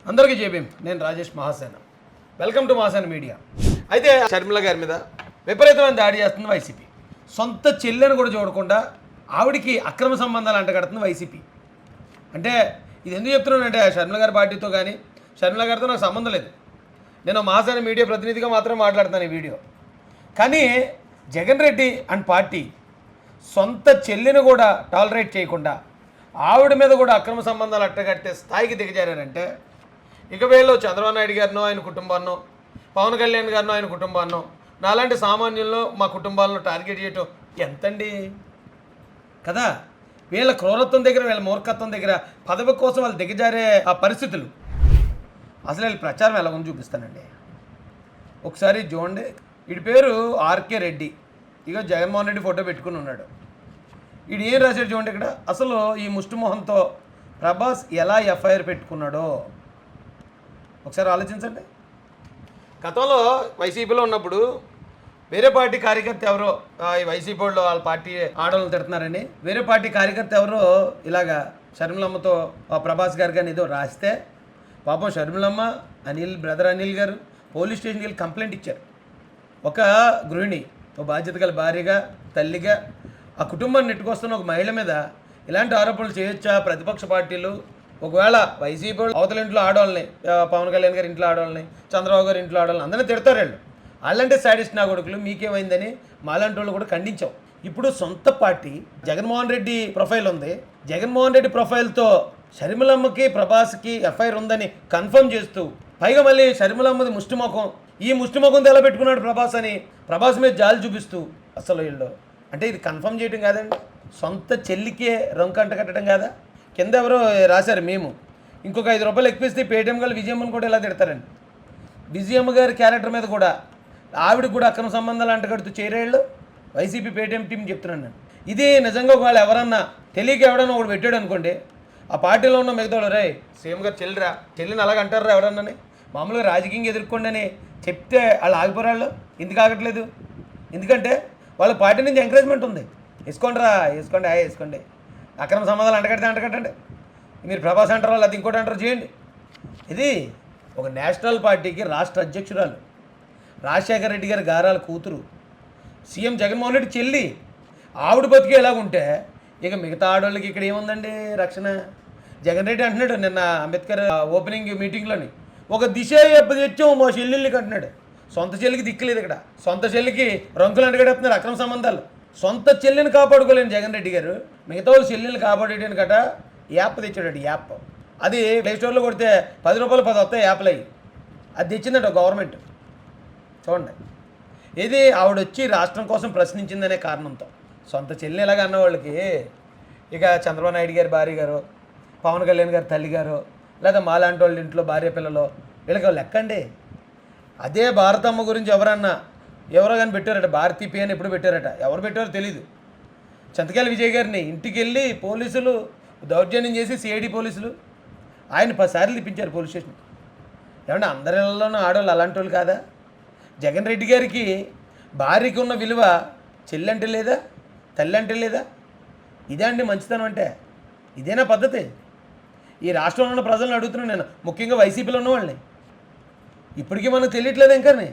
అందరికీ జేబీఎం. నేను Rajesh Mahasena. Welcome to Mahasena media. అయితే షర్మిల గారి మీద విపరీతమైన దాడి చేస్తుంది వైసీపీ. సొంత చెల్లెని కూడా చూడకుండా ఆవిడికి అక్రమ సంబంధాలు అంటగడుతుంది వైసీపీ. అంటే ఇది ఎందుకు చెప్తున్నానంటే షర్మిల గారి పార్టీతో కానీ షర్మిల గారితో నాకు సంబంధం లేదు. నేను మహాసేన మీడియా ప్రతినిధిగా మాత్రమే మాట్లాడుతాను ఈ వీడియో. కానీ జగన్ రెడ్డి అండ్ పార్టీ సొంత చెల్లిని కూడా టాలరేట్ చేయకుండా ఆవిడ మీద కూడా అక్రమ సంబంధాలు అట్టగట్టే స్థాయికి దిగజారంటే ఇక వీళ్ళు చంద్రబాబు నాయుడు గారినో ఆయన కుటుంబాన్నో, పవన్ కళ్యాణ్ గారినో ఆయన కుటుంబాన్నో, నాలాంటి సామాన్యుల్లో మా కుటుంబాలను టార్గెట్ చేయటం ఎంతండి కదా. వీళ్ళ క్రూరత్వం దగ్గర, వీళ్ళ మూర్ఖత్వం దగ్గర పదవి కోసం వాళ్ళు దిగజారే ఆ పరిస్థితులు అసలు వీళ్ళ ప్రచారం ఎలా ఉంది చూపిస్తానండి. ఒకసారి చూడండి. వీడి పేరు ఆర్కే రెడ్డి. ఇక జగన్మోహన్ రెడ్డి ఫోటో పెట్టుకుని ఉన్నాడు. వీడు ఏం రాశాడు చూడండి ఇక్కడ. అసలు ఈ ముష్టిమోహంతో ప్రభాస్ ఎలా ఎఫ్ఐఆర్ పెట్టుకున్నాడో ఒకసారి ఆలోచించండి. గతంలో వైసీపీలో ఉన్నప్పుడు వేరే పార్టీ కార్యకర్త ఎవరో ఈ వైసీపీ వాళ్ళు వాళ్ళ పార్టీ ఆడవాళ్ళని తిడుతున్నారని వేరే పార్టీ కార్యకర్త ఎవరో ఇలాగా షర్మిలమ్మతో ప్రభాస్ గారు కానీ ఏదో రాస్తే పాపం షర్మిలమ్మ, బ్రదర్ అనిల్ గారు పోలీస్ స్టేషన్కి వెళ్ళి కంప్లైంట్ ఇచ్చారు. ఒక గృహిణి, ఒక బాధ్యత గల భార్యగా, తల్లిగా ఆ కుటుంబాన్ని నెట్టుకొస్తున్న ఒక మహిళ మీద ఇలాంటి ఆరోపణలు చేయొచ్చా ప్రతిపక్ష పార్టీలు? ఒకవేళ వైసీపీ వాళ్ళు అవతల ఇంట్లో ఆడవాళ్ళని, పవన్ కళ్యాణ్ గారి ఇంట్లో ఆడవాళ్ళని, చంద్రబాబు గారి ఇంట్లో ఆడవాళ్ళని అందరినీ తిడతారు వీళ్ళు. వాళ్ళంటే సాడిస్ట్ నా కొడుకులు, మీకేమైందని మాలాంటి వాళ్ళు కూడా ఖండించాం. ఇప్పుడు సొంత పార్టీ జగన్మోహన్ రెడ్డి ప్రొఫైల్ ఉంది. జగన్మోహన్ రెడ్డి ప్రొఫైల్తో షర్మిలమ్మకి, ప్రభాస్కి ఎఫ్ఐఆర్ ఉందని కన్ఫర్మ్ చేస్తూ పైగా మళ్ళీ షర్మిలమ్మది ముష్టిముఖం, ఈ ముష్టిముఖంతో ఎలా పెట్టుకున్నాడు ప్రభాస్ అని ప్రభాస్ మీద జాలి చూపిస్తూ అసలు వీళ్ళు అంటే ఇది కన్ఫర్మ్ చేయడం కాదండి, సొంత చెల్లికే రొంకంట కట్టడం కాదా? కింద ఎవరో రాశారు మేము ఇంకొక 5 రూపాయలు ఎక్కిస్తే పేటీఎం గారు విజయమ్మని కూడా ఇలా తిడతారండి. విజయమ్మ గారి క్యారెక్టర్ మీద కూడా ఆవిడకి కూడా అక్రమ సంబంధాలు అంటగడుతూ చేరేళ్ళు వైసీపీ పేటీఎం టీం చెప్తున్నాను నేను. ఇది నిజంగా ఒకవేళ ఎవరన్నా తెలియక ఎవడన్నా ఒకడు పెట్టాడు అనుకోండి, ఆ పార్టీలో ఉన్న మిగతాడు రే సీఎం గారు చెల్లిరా, చెల్లిని అలాగ అంటారా ఎవరన్నా మామూలుగా రాజకీయంగా ఎదుర్కోండి అని చెప్తే వాళ్ళు ఆగిపోరాళ్ళు. ఎందుకు ఆగట్లేదు? ఎందుకంటే వాళ్ళ పార్టీ నుంచి ఎంకరేజ్మెంట్ ఉంది. వేసుకోండిరా, వేసుకోండి, అక్రమ సంబంధాలు అంటకట్టండి, మీరు ప్రభాస్ అంటారు, అది ఇంకోటి అంటారు, చేయండి. ఇది ఒక నేషనల్ పార్టీకి రాష్ట్ర అధ్యక్షురాలు రాజశేఖర రెడ్డి గారి గారాల కూతురు, సీఎం జగన్మోహన్ రెడ్డి చెల్లి, ఆవిడ బతికి ఎలాగుంటే ఇక మిగతా ఆడవాళ్ళకి ఇక్కడ ఏముందండి రక్షణ? జగన్ రెడ్డి అంటున్నాడు నిన్న అంబేద్కర్ ఓపెనింగ్ మీటింగ్లోని, ఒక దిశ తెచ్చాం మా చెల్లెళ్ళకి అంటున్నాడు. సొంత చెల్లికి దిక్కులేదు ఇక్కడ, సొంత చెల్లికి రంకులు అంటగడేస్తున్నారు అక్రమ సంబంధాలు. సొంత చెల్లిని కాపాడుకోలేని జగన్ రెడ్డి గారు మిగతా వాళ్ళు చెల్లెల్ని కాపాడేయడానికి గట యాప్ తెచ్చాడు. యాప్ అది ప్లే స్టోర్లో కొడితే 10 రూపాయలు 10 వస్తాయి యాప్లు అయ్యి. అది తెచ్చిందట గవర్నమెంట్. చూడండి, ఇది ఆవిడొచ్చి రాష్ట్రం కోసం ప్రశ్నించిందనే కారణంతో సొంత చెల్లి ఎలాగ అన్న వాళ్ళకి ఇక చంద్రబాబు నాయుడు గారి భార్య గారు, పవన్ కళ్యాణ్ గారి తల్లి గారు, లేదా మాలాంటి వాళ్ళ ఇంట్లో భార్య పిల్లలు వీళ్ళకి లెక్కండి. అదే భారతమ్మ గురించి ఎవరో కానీ పెట్టారట, భారతీ పి అని ఎప్పుడు పెట్టారట, ఎవరు పెట్టారో తెలీదు. చింతకాయల విజయ్ గారిని ఇంటికి వెళ్ళి పోలీసులు దౌర్జన్యం చేసి సిఐడి పోలీసులు ఆయన 10 సార్లు తిప్పించారు పోలీస్ స్టేషన్. ఏమంటే అందరిలోనూ ఆడవాళ్ళు అలాంటి వాళ్ళు కాదా? జగన్ రెడ్డి గారికి భార్యకి ఉన్న విలువ చెల్లి అంటే లేదా, తల్లి అంటే లేదా? ఇదే అండి మంచితనం అంటే? ఇదేనా పద్ధతి? ఈ రాష్ట్రంలో ఉన్న ప్రజలను అడుగుతున్నాను నేను, ముఖ్యంగా వైసీపీలో ఉన్న వాళ్ళని. ఇప్పటికీ మనకు తెలియట్లేదు ఇంకానే.